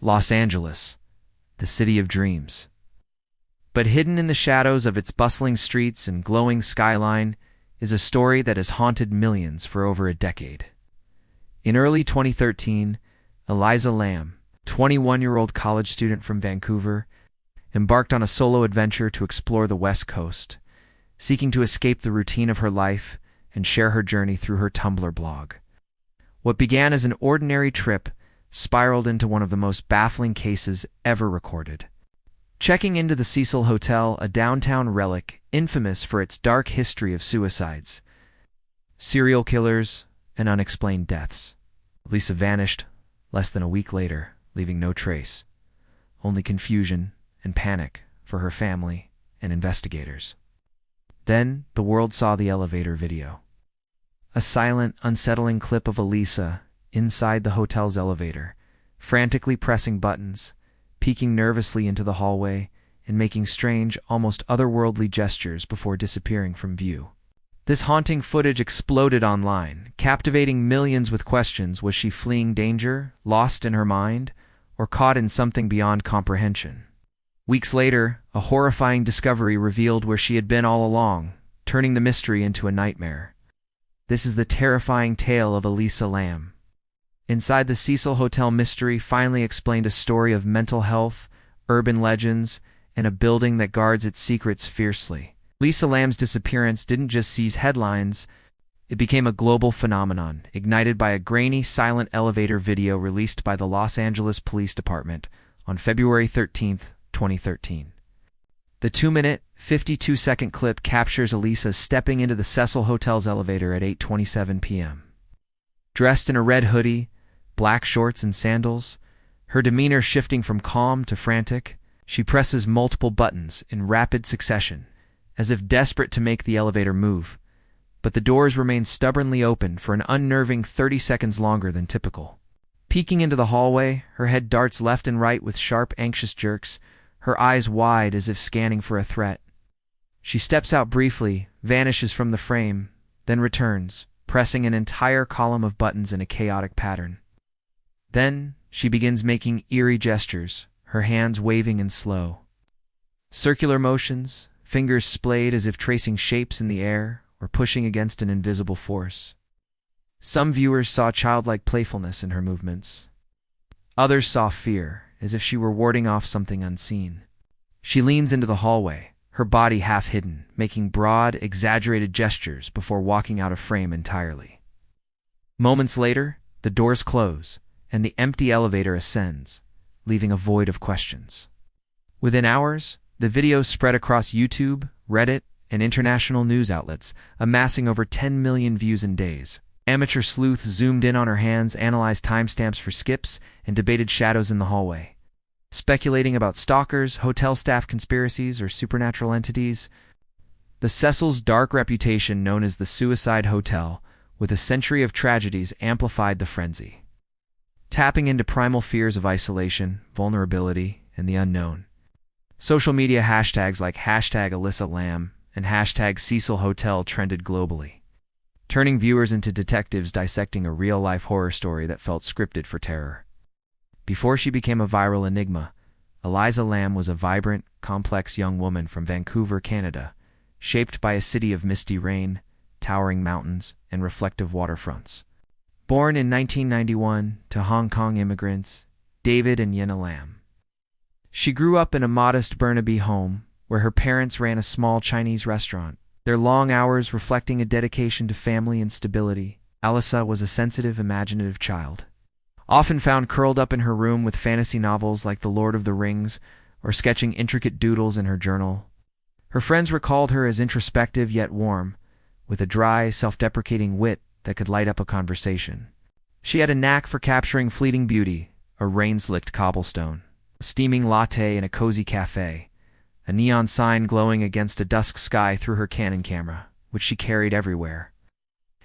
Los Angeles, the city of dreams. But hidden in the shadows of its bustling streets and glowing skyline is a story that has haunted millions for over a decade. In early 2013, Elisa Lam, 21-year-old college student from Vancouver, embarked on a solo adventure to explore the West Coast, seeking to escape the routine of her life and share her journey through her Tumblr blog. What began as an ordinary trip spiraled into one of the most baffling cases ever recorded. Checking into the Cecil Hotel, a downtown relic infamous for its dark history of suicides, serial killers, and unexplained deaths. Elisa vanished less than a week later, leaving no trace, only confusion and panic for her family and investigators. Then the world saw the elevator video. A silent, unsettling clip of Elisa inside the hotel's elevator, frantically pressing buttons, peeking nervously into the hallway, and making strange, almost otherworldly gestures before disappearing from view. This haunting footage exploded online, captivating millions with questions. Was she fleeing danger, lost in her mind, or caught in something beyond comprehension? Weeks later, a horrifying discovery revealed where she had been all along, turning the mystery into a nightmare. This is the terrifying tale of Elisa Lam. Inside the Cecil Hotel mystery finally explained a story of mental health, urban legends, and a building that guards its secrets fiercely. Elisa Lam's disappearance didn't just seize headlines, it became a global phenomenon, ignited by a grainy, silent elevator video released by the Los Angeles Police Department on February 13, 2013. The 2-minute, 52-second clip captures Elisa stepping into the Cecil Hotel's elevator at 8:27 p.m. Dressed in a red hoodie, black shorts and sandals, her demeanor shifting from calm to frantic, she presses multiple buttons in rapid succession, as if desperate to make the elevator move, but the doors remain stubbornly open for an unnerving 30 seconds longer than typical. Peeking into the hallway, her head darts left and right with sharp, anxious jerks, her eyes wide as if scanning for a threat. She steps out briefly, vanishes from the frame, then returns, pressing an entire column of buttons in a chaotic pattern. Then she begins making eerie gestures, her hands waving in slow, circular motions, fingers splayed as if tracing shapes in the air or pushing against an invisible force. Some viewers saw childlike playfulness in her movements. Others saw fear, as if she were warding off something unseen. She leans into the hallway, her body half hidden, making broad, exaggerated gestures before walking out of frame entirely. Moments later, the doors close, and the empty elevator ascends, leaving a void of questions. Within hours, the video spread across YouTube, Reddit, and international news outlets, amassing over 10 million views in days. Amateur sleuths zoomed in on her hands, analyzed timestamps for skips, and debated shadows in the hallway. Speculating about stalkers, hotel staff conspiracies, or supernatural entities, the Cecil's dark reputation, known as the Suicide Hotel, with a century of tragedies, amplified the frenzy. Tapping into primal fears of isolation, vulnerability, and the unknown, social media hashtags like #ElisaLam and #CecilHotel trended globally, turning viewers into detectives dissecting a real-life horror story that felt scripted for terror. Before she became a viral enigma, Elisa Lam was a vibrant, complex young woman from Vancouver, Canada, shaped by a city of misty rain, towering mountains, and reflective waterfronts. Born in 1991 to Hong Kong immigrants, David and Yenna Lam. She grew up in a modest Burnaby home, where her parents ran a small Chinese restaurant, their long hours reflecting a dedication to family and stability. Elisa was a sensitive, imaginative child, often found curled up in her room with fantasy novels like The Lord of the Rings or sketching intricate doodles in her journal. Her friends recalled her as introspective yet warm, with a dry, self-deprecating wit that could light up a conversation. She had a knack for capturing fleeting beauty, a rain-slicked cobblestone, a steaming latte in a cozy cafe, a neon sign glowing against a dusk sky through her Canon camera, which she carried everywhere.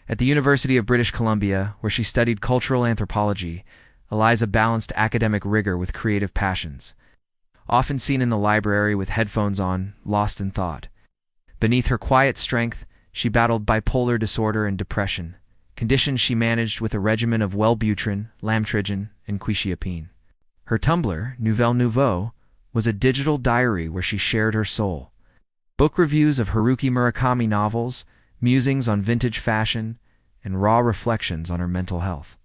At the University of British Columbia, where she studied cultural anthropology, Elisa balanced academic rigor with creative passions. Often seen in the library with headphones on, lost in thought. Beneath her quiet strength, she battled bipolar disorder and depression, conditions she managed with a regimen of Wellbutrin, Lamtrigine, and quetiapine. Her Tumblr, Nouvelle Nouveau, was a digital diary where she shared her soul. Book reviews of Haruki Murakami novels, musings on vintage fashion, and raw reflections on her mental health.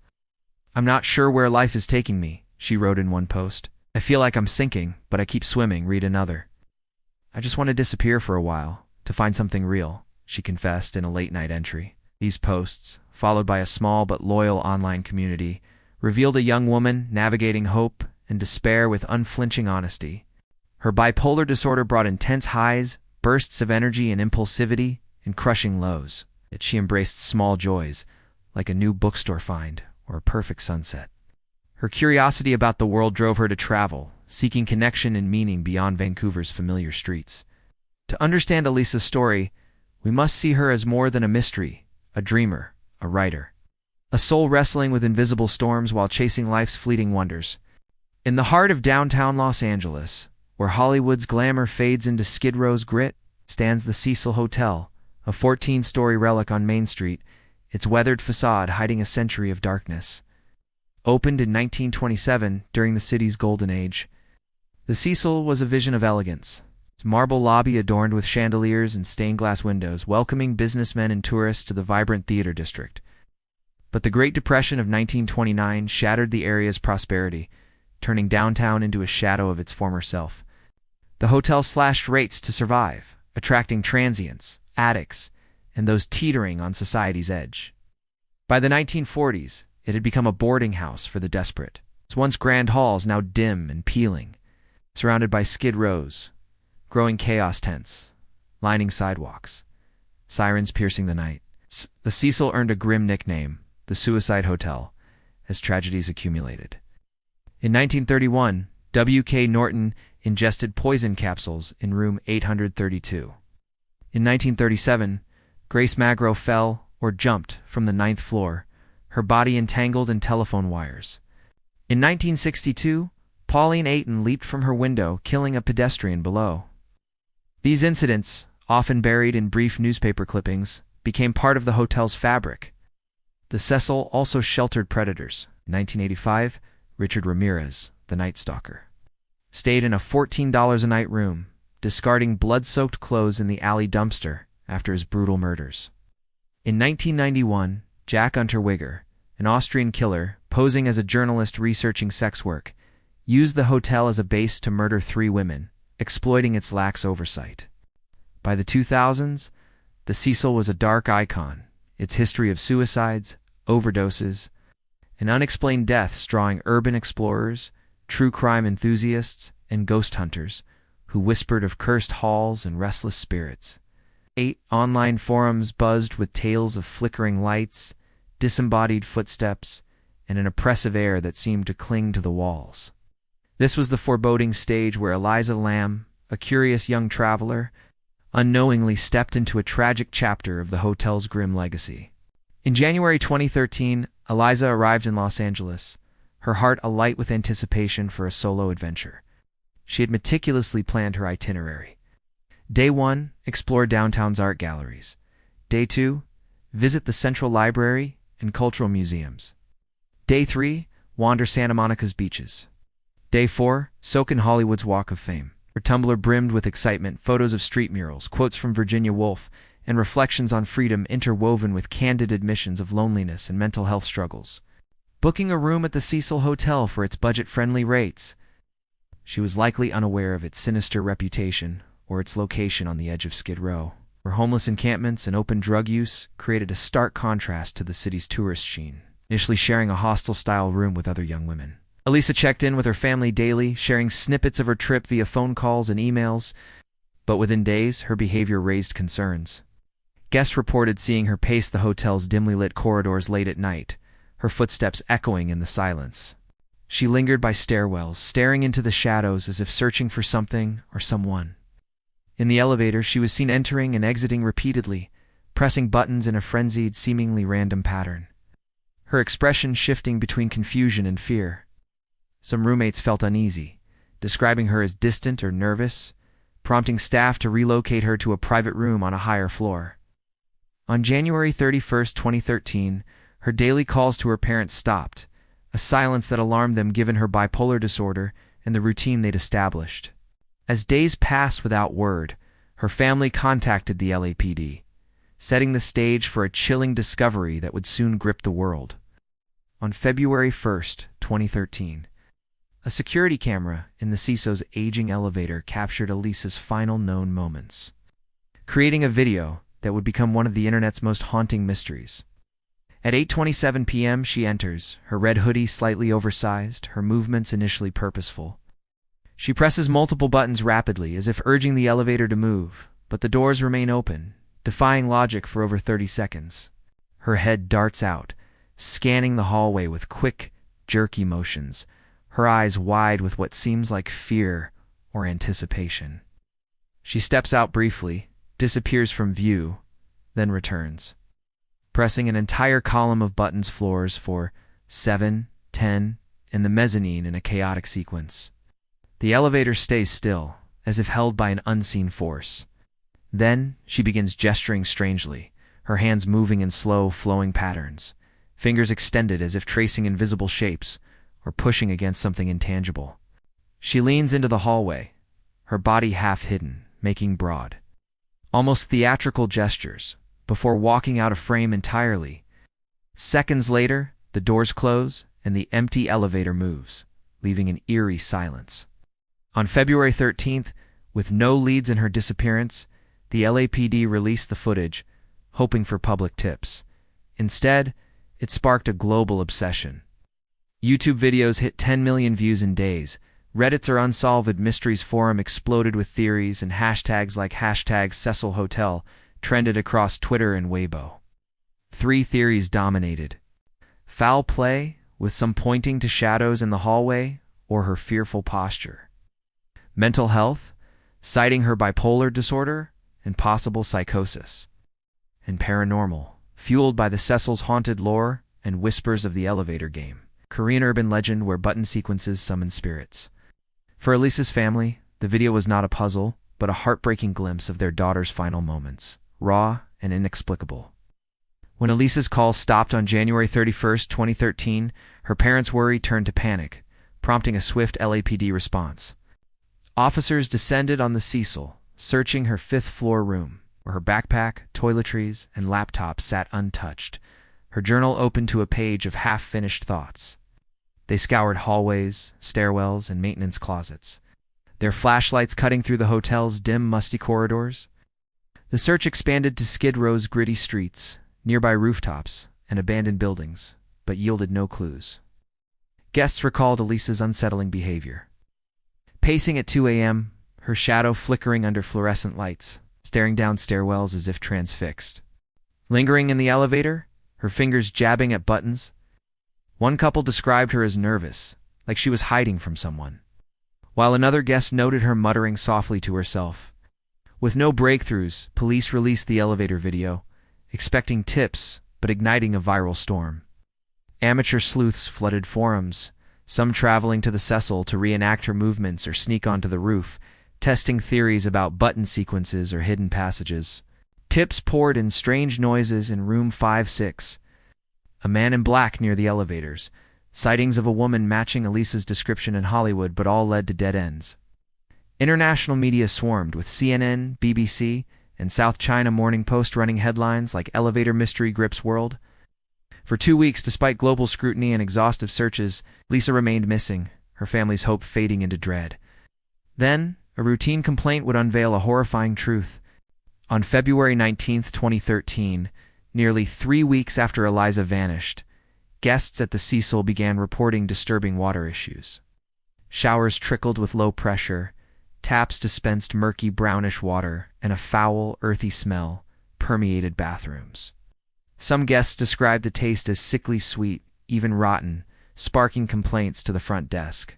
"I'm not sure where life is taking me," she wrote in one post. "I feel like I'm sinking, but I keep swimming," read another. "I just want to disappear for a while, to find something real," she confessed in a late-night entry. These posts, followed by a small but loyal online community, revealed a young woman navigating hope and despair with unflinching honesty. Her bipolar disorder brought intense highs, bursts of energy and impulsivity, and crushing lows. Yet she embraced small joys, like a new bookstore find or a perfect sunset. Her curiosity about the world drove her to travel, seeking connection and meaning beyond Vancouver's familiar streets. To understand Elisa's story, we must see her as more than a mystery, a dreamer, a writer. A soul wrestling with invisible storms while chasing life's fleeting wonders. In the heart of downtown Los Angeles, where Hollywood's glamour fades into Skid Row's grit, stands the Cecil Hotel, a 14-story relic on Main Street, its weathered facade hiding a century of darkness. Opened in 1927 during the city's golden age, the Cecil was a vision of elegance, its marble lobby adorned with chandeliers and stained-glass windows, welcoming businessmen and tourists to the vibrant theater district. But the Great Depression of 1929 shattered the area's prosperity, turning downtown into a shadow of its former self. The hotel slashed rates to survive, attracting transients, addicts, and those teetering on society's edge. By the 1940s, it had become a boarding house for the desperate, its once grand halls now dim and peeling, surrounded by skid rows, growing chaos tents, lining sidewalks, sirens piercing the night. The Cecil earned a grim nickname, the Suicide Hotel, as tragedies accumulated. In 1931, W.K. Norton ingested poison capsules in room 832. In 1937, Grace Magro fell or jumped from the 9th floor, her body entangled in telephone wires. In 1962, Pauline Ayton leaped from her window, killing a pedestrian below. These incidents, often buried in brief newspaper clippings, became part of the hotel's fabric. The Cecil also sheltered predators. In 1985, Richard Ramirez, the Night Stalker, stayed in a $14 a night room, discarding blood-soaked clothes in the alley dumpster after his brutal murders. In 1991, Jack Unterweger, an Austrian killer posing as a journalist researching sex work, used the hotel as a base to murder 3 women, exploiting its lax oversight. By the 2000s, the Cecil was a dark icon, its history of suicides, overdoses, and unexplained deaths drawing urban explorers, true crime enthusiasts, and ghost hunters who whispered of cursed halls and restless spirits. 8 online forums buzzed with tales of flickering lights, disembodied footsteps, and an oppressive air that seemed to cling to the walls. This was the foreboding stage where Elisa Lam, a curious young traveler, unknowingly stepped into a tragic chapter of the hotel's grim legacy. In January 2013, Elisa arrived in Los Angeles, her heart alight with anticipation for a solo adventure. She had meticulously planned her itinerary. Day 1, explore downtown's art galleries. Day 2, visit the Central Library and cultural museums. Day 3, wander Santa Monica's beaches. Day 4, soak in Hollywood's Walk of Fame. Her Tumblr brimmed with excitement, photos of street murals, quotes from Virginia Woolf, and reflections on freedom interwoven with candid admissions of loneliness and mental health struggles. Booking a room at the Cecil Hotel for its budget-friendly rates. She was likely unaware of its sinister reputation or its location on the edge of Skid Row, where homeless encampments and open drug use created a stark contrast to the city's tourist sheen, initially sharing a hostel-style room with other young women. Elisa checked in with her family daily, sharing snippets of her trip via phone calls and emails, but within days, her behavior raised concerns. Guests reported seeing her pace the hotel's dimly lit corridors late at night, her footsteps echoing in the silence. She lingered by stairwells, staring into the shadows as if searching for something or someone. In the elevator, she was seen entering and exiting repeatedly, pressing buttons in a frenzied, seemingly random pattern. Her expression shifting between confusion and fear. Some roommates felt uneasy, describing her as distant or nervous, prompting staff to relocate her to a private room on a higher floor. On January 31, 2013, her daily calls to her parents stopped, a silence that alarmed them given her bipolar disorder and the routine they'd established. As days passed without word, her family contacted the LAPD, setting the stage for a chilling discovery that would soon grip the world. On February 1st, 2013, a security camera in the Cecil's aging elevator captured Elisa's final known moments, creating a video that would become one of the internet's most haunting mysteries. At 8:27 p.m., she enters, her red hoodie slightly oversized, her movements initially purposeful. She presses multiple buttons rapidly, as if urging the elevator to move, but the doors remain open, defying logic for over 30 seconds. Her head darts out, scanning the hallway with quick, jerky motions, her eyes wide with what seems like fear or anticipation. She steps out briefly, disappears from view, then returns, pressing an entire column of buttons floors for 7, 10, and the mezzanine in a chaotic sequence. The elevator stays still, as if held by an unseen force. Then she begins gesturing strangely, her hands moving in slow, flowing patterns, fingers extended as if tracing invisible shapes or pushing against something intangible. She leans into the hallway, her body half hidden, making broad, almost theatrical gestures, before walking out of frame entirely. Seconds later, the doors close and the empty elevator moves, leaving an eerie silence. On February 13th, with no leads in her disappearance, the LAPD released the footage, hoping for public tips. Instead, it sparked a global obsession. YouTube videos hit 10 million views in days. Reddit's Unsolved Mysteries forum exploded with theories, and hashtags like #Cecil Hotel trended across Twitter and Weibo. 3 theories dominated: foul play, with some pointing to shadows in the hallway, or her fearful posture; mental health, citing her bipolar disorder and possible psychosis; and paranormal, fueled by the Cecil's haunted lore and whispers of the elevator game, Korean urban legend where button sequences summon spirits. For Elisa's family, the video was not a puzzle, but a heartbreaking glimpse of their daughter's final moments, raw and inexplicable. When Elisa's call stopped on January 31st, 2013, her parents' worry turned to panic, prompting a swift LAPD response. Officers descended on the Cecil, searching her 5th-floor room, where her backpack, toiletries, and laptop sat untouched, her journal open to a page of half-finished thoughts. They scoured hallways, stairwells, and maintenance closets, their flashlights cutting through the hotel's dim, musty corridors. The search expanded to Skid Row's gritty streets, nearby rooftops, and abandoned buildings, but yielded no clues. Guests recalled Elisa's unsettling behavior. Pacing at 2 a.m., her shadow flickering under fluorescent lights, staring down stairwells as if transfixed. Lingering in the elevator, her fingers jabbing at buttons. One couple described her as nervous, like she was hiding from someone, while another guest noted her muttering softly to herself. With no breakthroughs, police released the elevator video, expecting tips but igniting a viral storm. Amateur sleuths flooded forums, some traveling to the Cecil to reenact her movements or sneak onto the roof, testing theories about button sequences or hidden passages. Tips poured in strange noises in room 5-6, a man in black near the elevators, sightings of a woman matching Elisa's description in Hollywood, but all led to dead ends. International media swarmed, with CNN, BBC, and South China Morning Post running headlines like "Elevator Mystery Grips World." For 2 weeks, despite global scrutiny and exhaustive searches, Lisa remained missing, her family's hope fading into dread. Then, a routine complaint would unveil a horrifying truth. On February 19, 2013, nearly 3 weeks after Eliza vanished, guests at the Cecil began reporting disturbing water issues. Showers trickled with low pressure, taps dispensed murky brownish water, and a foul, earthy smell permeated bathrooms. Some guests described the taste as sickly sweet, even rotten, sparking complaints to the front desk.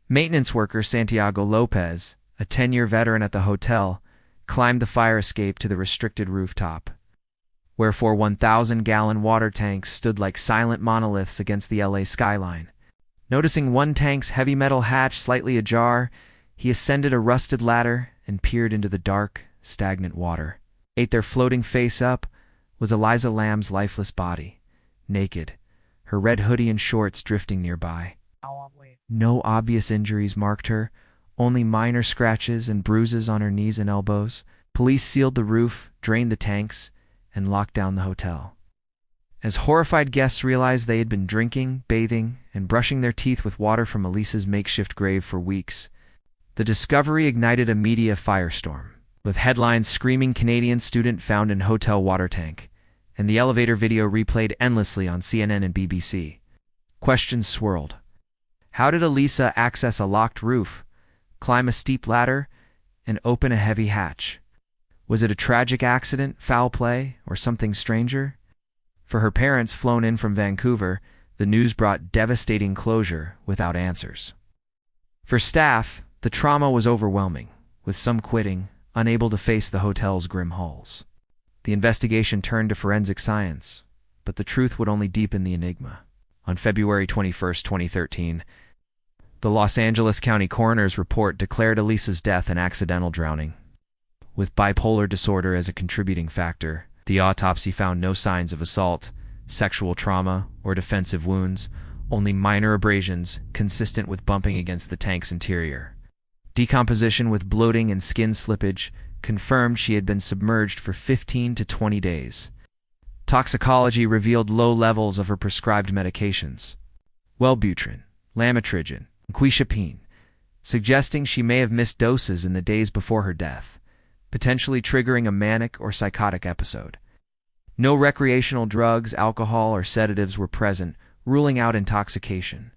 Maintenance worker Santiago Lopez, a 10-year veteran at the hotel, climbed the fire escape to the restricted rooftop, where 4 1,000-gallon water tanks stood like silent monoliths against the LA skyline. Noticing one tank's heavy metal hatch slightly ajar, he ascended a rusted ladder and peered into the dark, stagnant water. There floating face up was Elisa Lam's lifeless body, naked, her red hoodie and shorts drifting nearby. No obvious injuries marked her, only minor scratches and bruises on her knees and elbows. Police sealed the roof, drained the tanks, and locked down the hotel. As horrified guests realized they had been drinking, bathing, and brushing their teeth with water from Elisa's makeshift grave for weeks, the discovery ignited a media firestorm, with headlines screaming Canadian student found in hotel water tank, and the elevator video replayed endlessly on CNN and BBC. Questions swirled. How did Elisa access a locked roof, climb a steep ladder, and open a heavy hatch? Was it a tragic accident, foul play, or something stranger? For her parents flown in from Vancouver, the news brought devastating closure without answers. For staff, the trauma was overwhelming, with some quitting, unable to face the hotel's grim halls. The investigation turned to forensic science, but the truth would only deepen the enigma. On February 21, 2013, the Los Angeles County Coroner's report declared Elisa's death an accidental drowning. With bipolar disorder as a contributing factor, the autopsy found no signs of assault, sexual trauma, or defensive wounds, only minor abrasions consistent with bumping against the tank's interior. Decomposition with bloating and skin slippage confirmed she had been submerged for 15 to 20 days. Toxicology revealed low levels of her prescribed medications, Wellbutrin, Lamotrigine, and quetiapine, suggesting she may have missed doses in the days before her death, potentially triggering a manic or psychotic episode. No recreational drugs, alcohol, or sedatives were present, ruling out intoxication.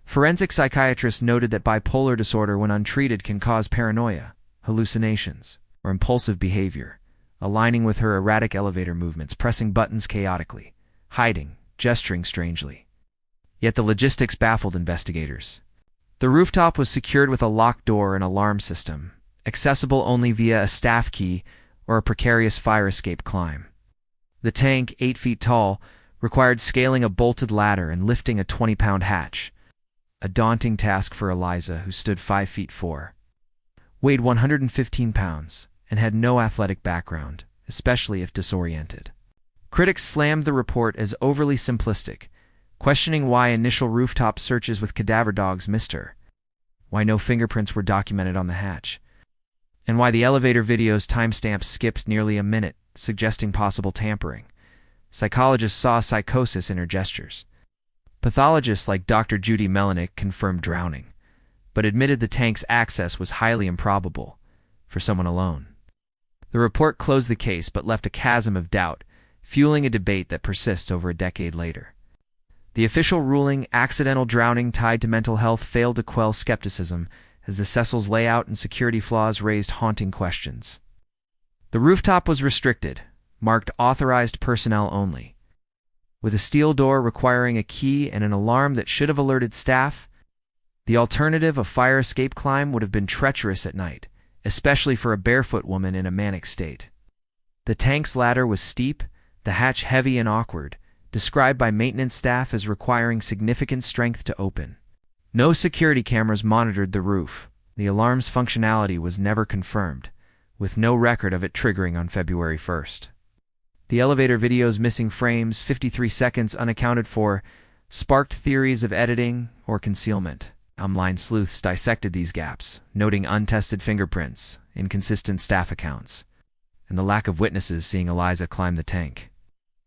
Forensic psychiatrists noted that bipolar disorder, when untreated, can cause paranoia, hallucinations, or impulsive behavior, aligning with her erratic elevator movements, pressing buttons chaotically, hiding, gesturing strangely. Yet the logistics baffled investigators. The rooftop was secured with a locked door and alarm system, accessible only via a staff key or a precarious fire escape climb. The tank, 8 feet tall, required scaling a bolted ladder and lifting a 20-pound hatch, a daunting task for Eliza, who stood 5 feet 4, weighed 115 pounds, and had no athletic background, especially if disoriented. Critics slammed the report as overly simplistic, questioning why initial rooftop searches with cadaver dogs missed her, why no fingerprints were documented on the hatch, and why the elevator video's timestamps skipped nearly a minute, suggesting possible tampering. Psychologists saw psychosis in her gestures. Pathologists like Dr. Judy Melanick confirmed drowning, but admitted the tank's access was highly improbable for someone alone. The report closed the case but left a chasm of doubt, fueling a debate that persists over a decade later. The official ruling, accidental drowning tied to mental health, failed to quell skepticism, as the Cecil's layout and security flaws raised haunting questions. The rooftop was restricted, marked authorized personnel only. With a steel door requiring a key and an alarm that should have alerted staff, the alternative, a fire escape climb, would have been treacherous at night, especially for a barefoot woman in a manic state. The tank's ladder was steep, the hatch heavy and awkward, described by maintenance staff as requiring significant strength to open. No security cameras monitored the roof. The alarm's functionality was never confirmed, with no record of it triggering on February 1st. The elevator video's missing frames, 53 seconds unaccounted for, sparked theories of editing or concealment. Online sleuths dissected these gaps, noting untested fingerprints, inconsistent staff accounts, and the lack of witnesses seeing Eliza climb the tank.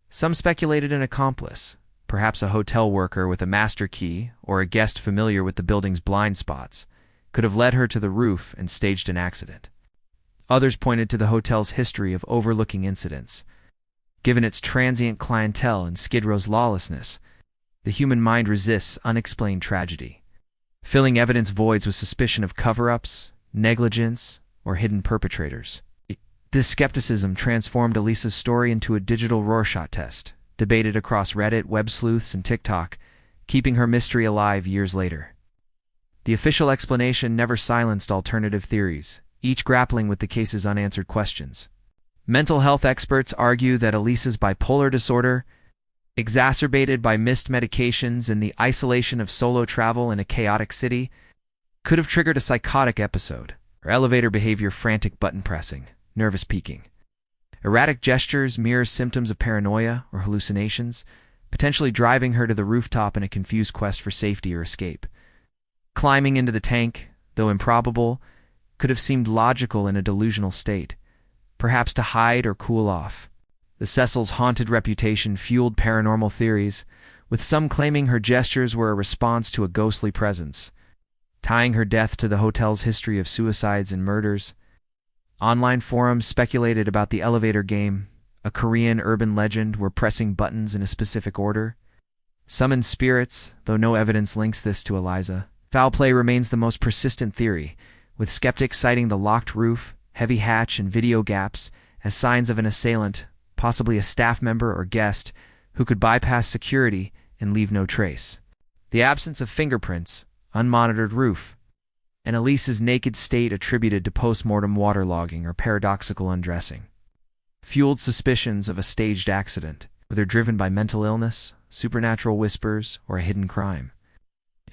Some speculated an accomplice, perhaps a hotel worker with a master key or a guest familiar with the building's blind spots, could have led her to the roof and staged an accident. Others pointed to the hotel's history of overlooking incidents. Given its transient clientele and Skid Row's lawlessness, the human mind resists unexplained tragedy, filling evidence voids with suspicion of cover-ups, negligence, or hidden perpetrators. This skepticism transformed Elisa's story into a digital Rorschach test, debated across Reddit, web sleuths, and TikTok, keeping her mystery alive years later. The official explanation never silenced alternative theories, each grappling with the case's unanswered questions. Mental health experts argue that Elisa's bipolar disorder, exacerbated by missed medications and the isolation of solo travel in a chaotic city, could have triggered a psychotic episode. Her elevator behavior, frantic button pressing, nervous peeking, erratic gestures, mirror symptoms of paranoia or hallucinations, potentially driving her to the rooftop in a confused quest for safety or escape. Climbing into the tank, though improbable, could have seemed logical in a delusional state, perhaps to hide or cool off. The Cecil's haunted reputation fueled paranormal theories, with some claiming her gestures were a response to a ghostly presence, tying her death to the hotel's history of suicides and murders. Online forums speculated about the elevator game, a Korean urban legend where pressing buttons in a specific order summons spirits, though no evidence links this to Elisa. Foul play remains the most persistent theory, with skeptics citing the locked roof, heavy hatch, and video gaps as signs of an assailant, possibly a staff member or guest, who could bypass security and leave no trace. The absence of fingerprints, unmonitored roof, and Elisa's naked state attributed to post-mortem waterlogging or paradoxical undressing fueled suspicions of a staged accident, whether driven by mental illness, supernatural whispers, or a hidden crime.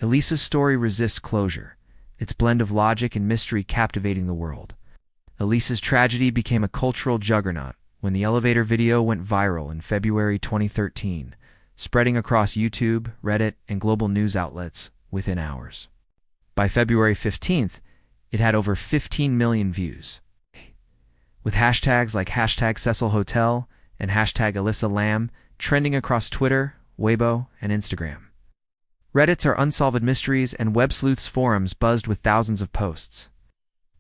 Elisa's story resists closure, its blend of logic and mystery captivating the world. Elisa's tragedy became a cultural juggernaut when the elevator video went viral in February 2013, spreading across YouTube, Reddit, and global news outlets within hours. By February 15th, it had over 15 million views, with hashtags like #CecilHotel and #Elisa Lam trending across Twitter, Weibo, and Instagram. Reddit's Are Unsolved Mysteries and Web Sleuths forums buzzed with thousands of posts.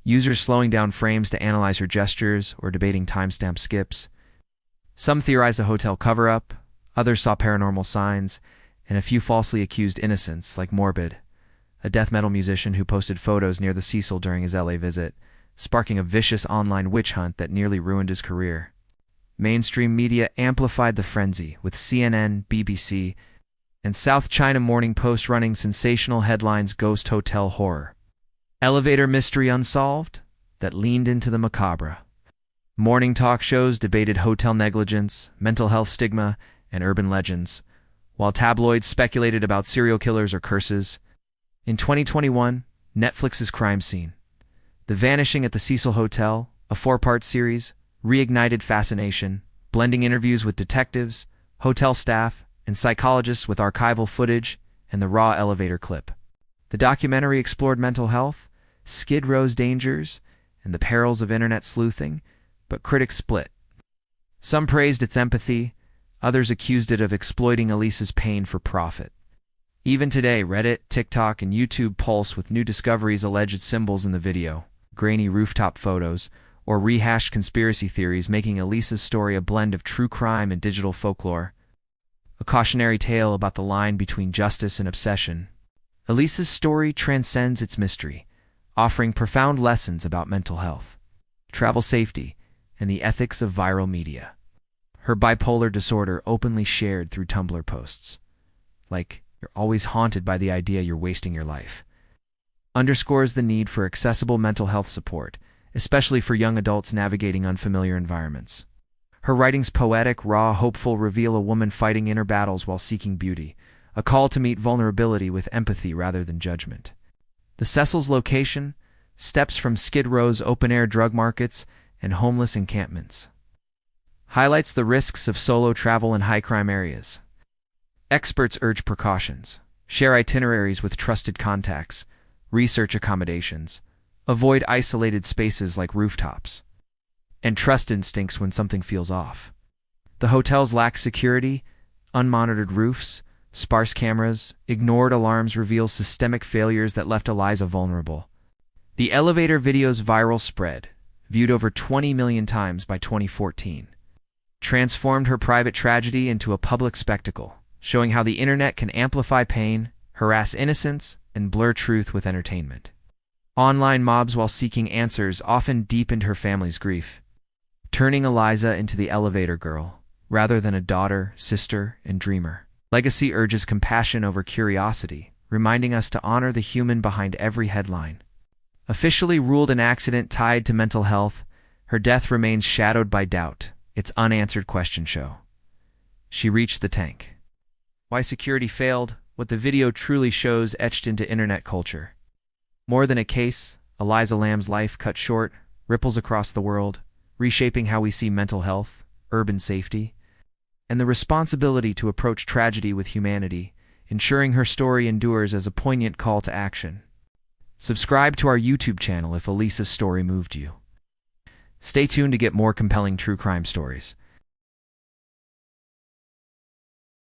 Users slowing down frames to analyze her gestures or debating timestamp skips. Some theorized a hotel cover-up, others saw paranormal signs, and a few falsely accused innocents like Morbid, a death metal musician who posted photos near the Cecil during his LA visit, sparking a vicious online witch hunt that nearly ruined his career. Mainstream media amplified the frenzy, with CNN, BBC, and South China Morning Post running sensational headlines: Ghost Hotel Horror, Elevator Mystery Unsolved, that leaned into the macabre. Morning talk shows debated hotel negligence, mental health stigma, and urban legends, while tabloids speculated about serial killers or curses. In 2021, Netflix's Crime Scene, The Vanishing at the Cecil Hotel, a 4-part series, reignited fascination, blending interviews with detectives, hotel staff, and psychologists with archival footage and the raw elevator clip. The documentary explored mental health, Skid Row's dangers, and the perils of internet sleuthing, but critics split. Some praised its empathy, others accused it of exploiting Elisa's pain for profit. Even today, Reddit, TikTok, and YouTube pulse with new discoveries, alleged symbols in the video, grainy rooftop photos, or rehashed conspiracy theories, making Elisa's story a blend of true crime and digital folklore. A cautionary tale about the line between justice and obsession. Elisa's story transcends its mystery, offering profound lessons about mental health, travel safety, and the ethics of viral media. Her bipolar disorder, openly shared through Tumblr posts, like "You're always haunted by the idea you're wasting your life," underscores the need for accessible mental health support, especially for young adults navigating unfamiliar environments. Her writings, poetic, raw, hopeful, reveal a woman fighting inner battles while seeking beauty, a call to meet vulnerability with empathy rather than judgment. The Cecil's location, steps from Skid Row's open-air drug markets and homeless encampments, highlights the risks of solo travel in high-crime areas. Experts urge precautions, share itineraries with trusted contacts, research accommodations, avoid isolated spaces like rooftops, and trust instincts when something feels off. The hotels lack security, unmonitored roofs, sparse cameras, ignored alarms reveal systemic failures that left Elisa vulnerable. The elevator video's viral spread, viewed over 20 million times by 2014, transformed her private tragedy into a public spectacle, showing how the internet can amplify pain, harass innocence, and blur truth with entertainment. Online mobs, while seeking answers, often deepened her family's grief, turning Elisa into the elevator girl, rather than a daughter, sister, and dreamer. Legacy urges compassion over curiosity, reminding us to honor the human behind every headline. Officially ruled an accident tied to mental health, her death remains shadowed by doubt, its unanswered questions show. She reached the tank. Why security failed, what the video truly shows etched into internet culture. More than a case, Elisa Lam's life cut short, ripples across the world, reshaping how we see mental health, urban safety, and the responsibility to approach tragedy with humanity, ensuring her story endures as a poignant call to action. Subscribe to our YouTube channel if Elisa's story moved you. Stay tuned to get more compelling true crime stories.